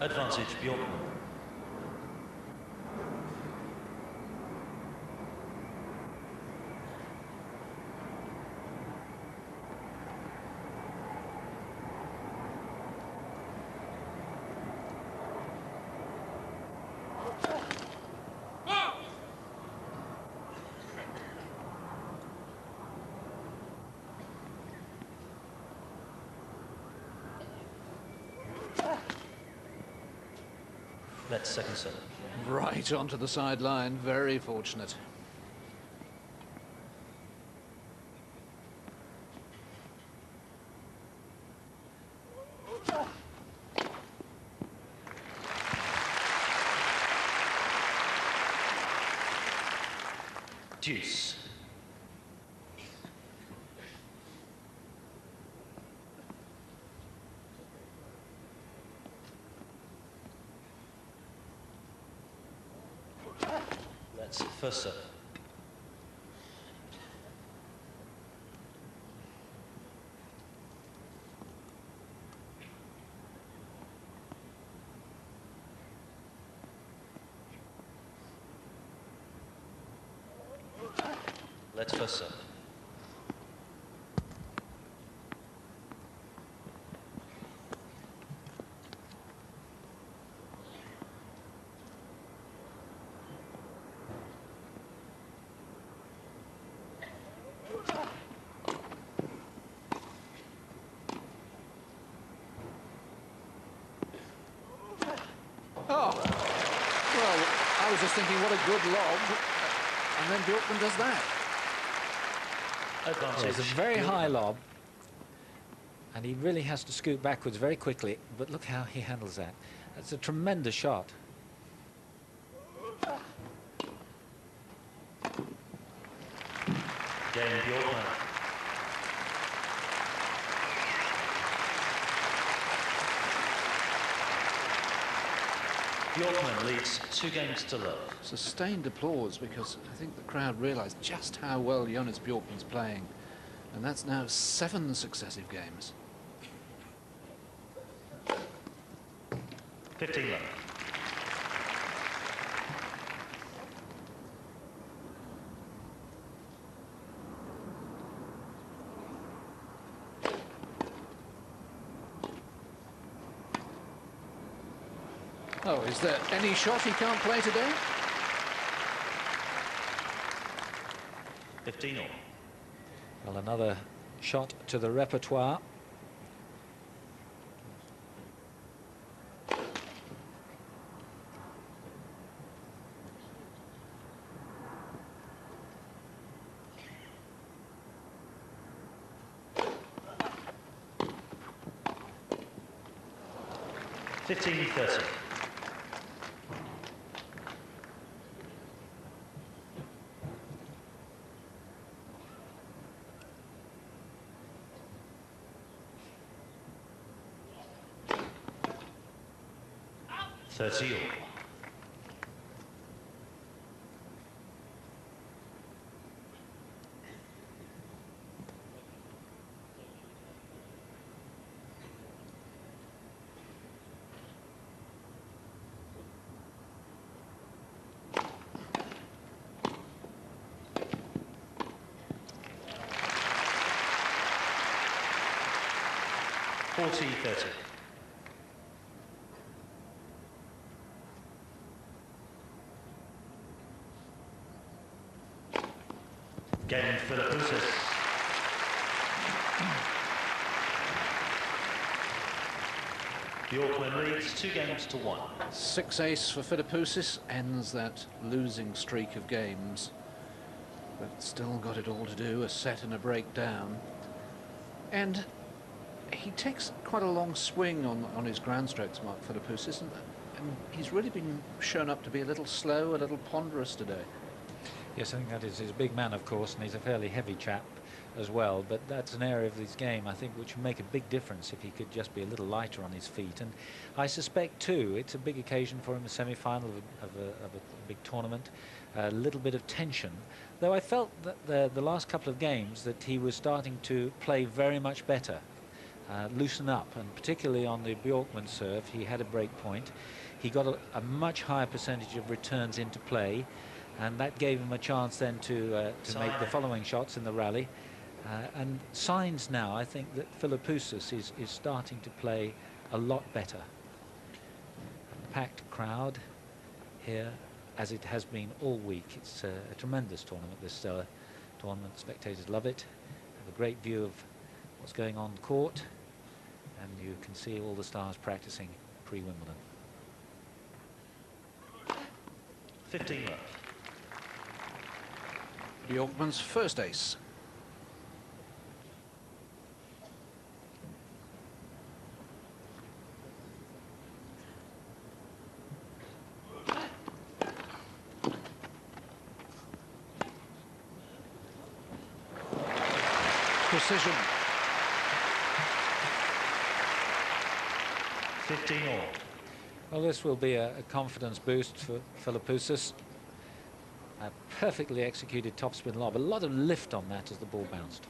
Advantage Bjorkman. That's second set. Right onto the sideline, very fortunate. Deuce. That's first serve. Let's first serve. Oh, well, I was just thinking what a good lob, and then Bjorkman does that. Advantage. Well, it's a very high lob, and he really has to scoot backwards very quickly, but look how he handles that. That's a tremendous shot. Game Bjorkman. Bjorkman leads 2 games to love. Sustained applause because I think the crowd realised just how well Jonas Bjorkman's playing. And that's now 7 successive games. 15 love. Oh, is there any shot he can't play today? 15 all. Well, another shot to the repertoire. Fifteen 30. All. Forty 30. Game philippoussis. Bjorkman leads 2 games to 1. 6 ace for philippoussis, ends that losing streak of games. But still got it all to do, a set and a break down. And he takes quite a long swing on his ground strokes, Mark Philippoussis, and he's really been shown up to be a little slow, a little ponderous today. Yes, I think that is his big man, of course, and he's a fairly heavy chap as well. But that's an area of his game, I think, which would make a big difference if he could just be a little lighter on his feet. And I suspect, too, it's a big occasion for him, a semi-final of a big tournament, a little bit of tension. Though I felt that the last couple of games that he was starting to play very much better. loosen up, and particularly on the Bjorkman serve, he had a break point. He got a much higher percentage of returns into play, and that gave him a chance then to make the following shots in the rally. And signs now, I think, that Philippoussis is starting to play a lot better. A packed crowd here, as it has been all week. It's a tremendous tournament, this tournament. Spectators love it. Have a great view of what's going on court, and you can see all the stars practicing pre-Wimbledon. 15 left. Bjorkman's first ace. Precision. 15 all. Well, this will be a confidence boost for Philippoussis. A perfectly executed topspin lob. A lot of lift on that as the ball bounced.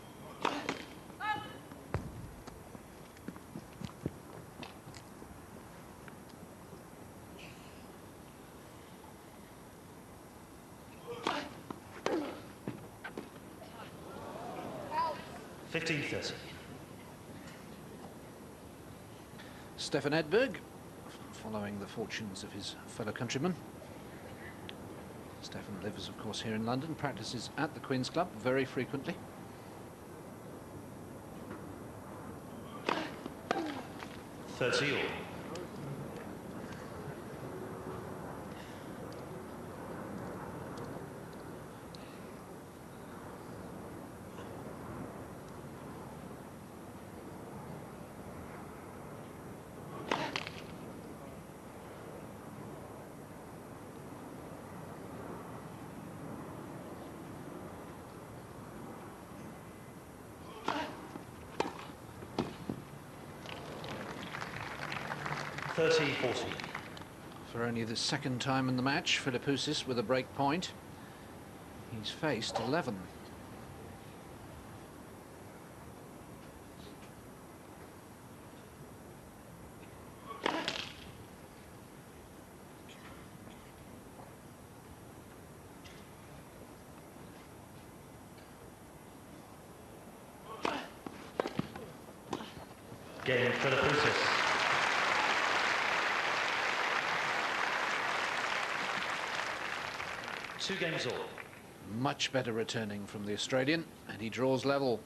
Stefan Edberg, following the fortunes of his fellow countrymen. Stefan lives, of course, here in London, practices at the Queen's Club very frequently. Thirty all. For only the second time in the match, Philippoussis with a break point. He's faced 11. Game Philippoussis. Two games all. Much better returning from the Australian, and he draws level.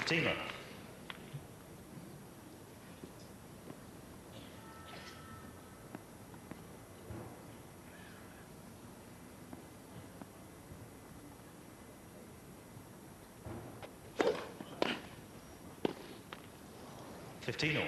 Team up. Fifteen all.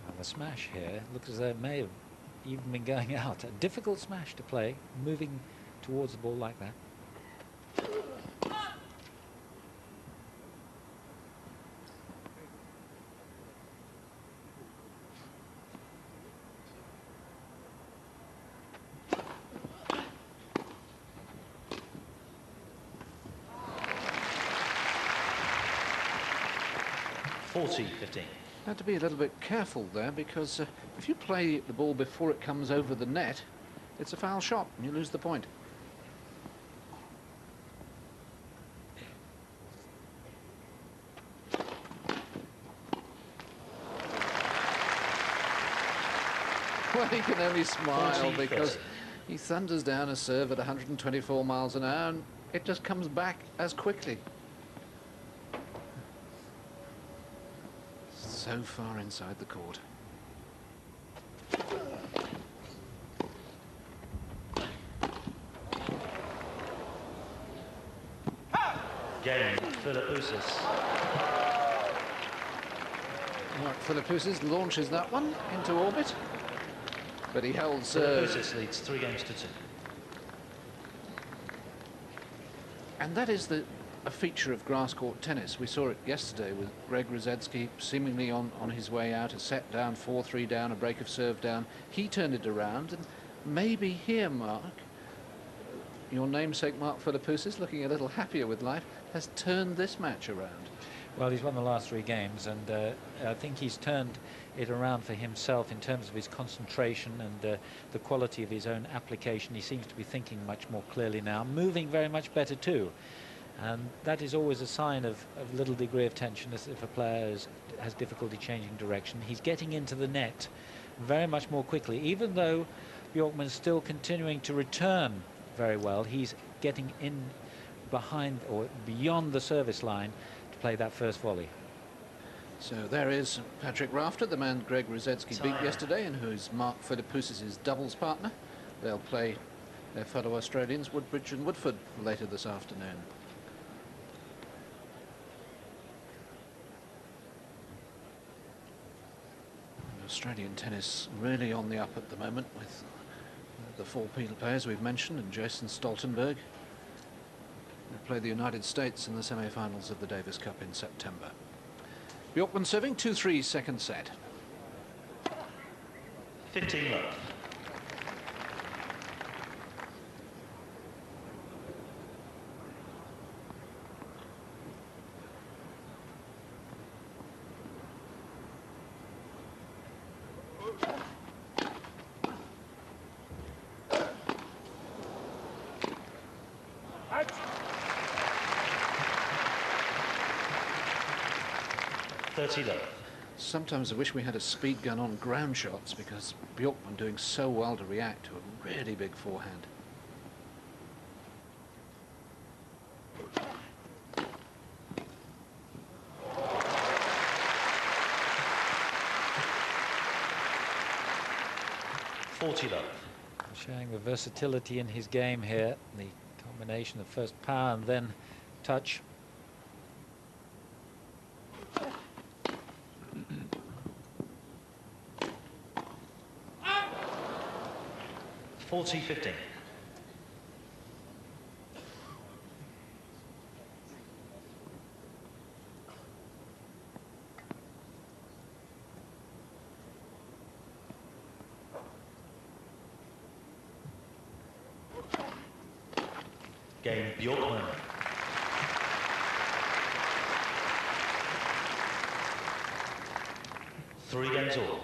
And the smash here looks as though it may have even been going out. A difficult smash to play, moving towards the ball like that. Had to be a little bit careful there, because if you play the ball before it comes over the net, it's a foul shot and you lose the point. Well, he can only smile because he thunders down a serve at 124 miles an hour and it just comes back as quickly. So far inside the court. Game, philippoussis. Mark Philippoussis launches that one into orbit, but he held serve. Philippoussis leads 3 games to 2. And that is a feature of grass court tennis. We saw it yesterday with Greg Rosetsky seemingly on his way out, a set down, 4-3 down, a break of serve down. He turned it around, and maybe here, Mark, your namesake Mark Philippoussis, looking a little happier with life, has turned this match around. Well, he's won the last 3 games, and I think he's turned it around for himself in terms of his concentration and the quality of his own application. He seems to be thinking much more clearly now, moving very much better too. And that is always a sign of a little degree of tension as if a player has difficulty changing direction. He's getting into the net very much more quickly. Even though Bjorkman's still continuing to return very well, he's getting in behind or beyond the service line to play that first volley. So there is Patrick Rafter, the man Greg Rosetsky beat yesterday and who is Mark Philippoussis' doubles partner. They'll play their fellow Australians Woodbridge and Woodford later this afternoon. Australian tennis really on the up at the moment with the 4 players we've mentioned and Jason Stoltenberg. They'll play the United States in the semi-finals of the Davis Cup in September. Bjorkman serving 2-3 second set. 15 love. Sometimes I wish we had a speed gun on ground shots because Bjorkman doing so well to react to a really big forehand. Showing the versatility in his game here, the combination of first power and then touch. 40-15. Game, Bjorkman. Three games all.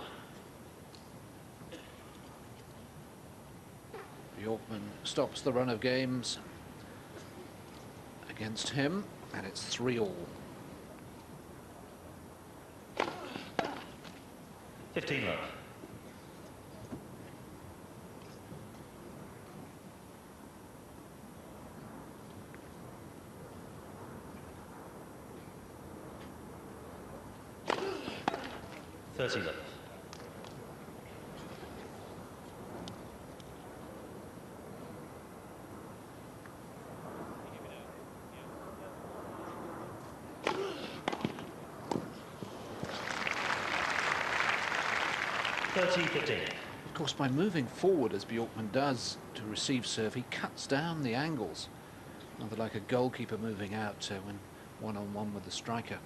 Bjorkman stops the run of games against him, and it's 3-all. 15 love. Love. Of course, by moving forward as Bjorkman does to receive serve, he cuts down the angles, rather like a goalkeeper moving out when one-on-one with the striker.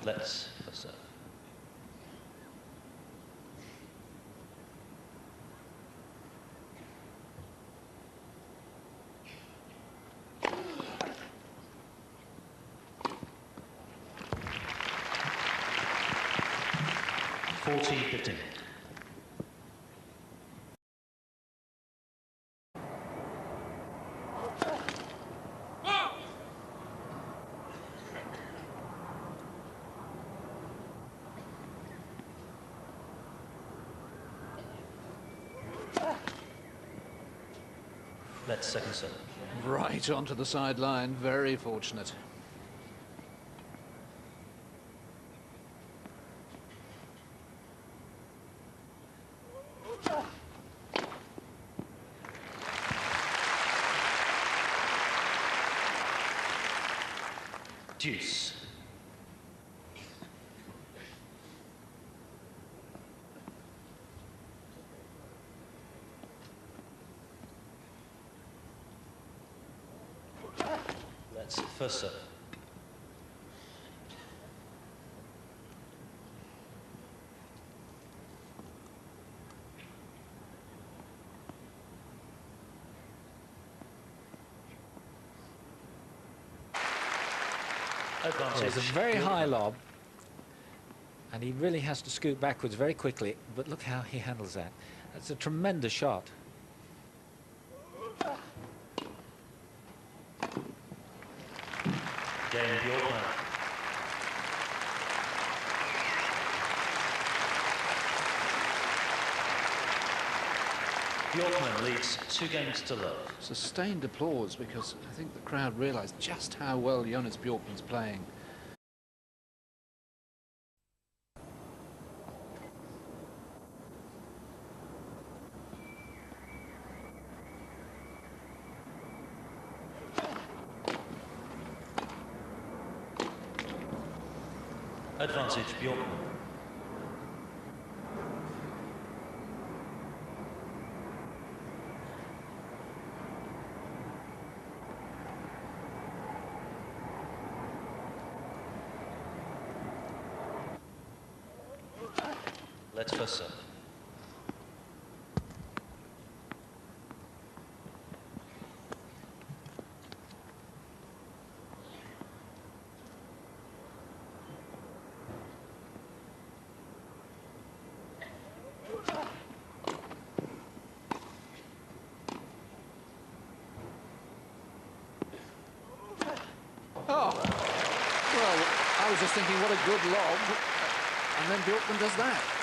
Let's for serve. Let's second serve. Right onto the sideline, very fortunate. deuce. That's first serve. Advantage. It's a very high lob, and he really has to scoot backwards very quickly, but look how he handles that. That's a tremendous shot. Game bjorkman. Bjorkman leads 2 games to love. Sustained applause, because I think the crowd realised just how well Jonas Bjorkman's playing. Advantage Bjorkman. Let's first serve. Oh, well, I was just thinking what a good lob, and then Bjorkman does that.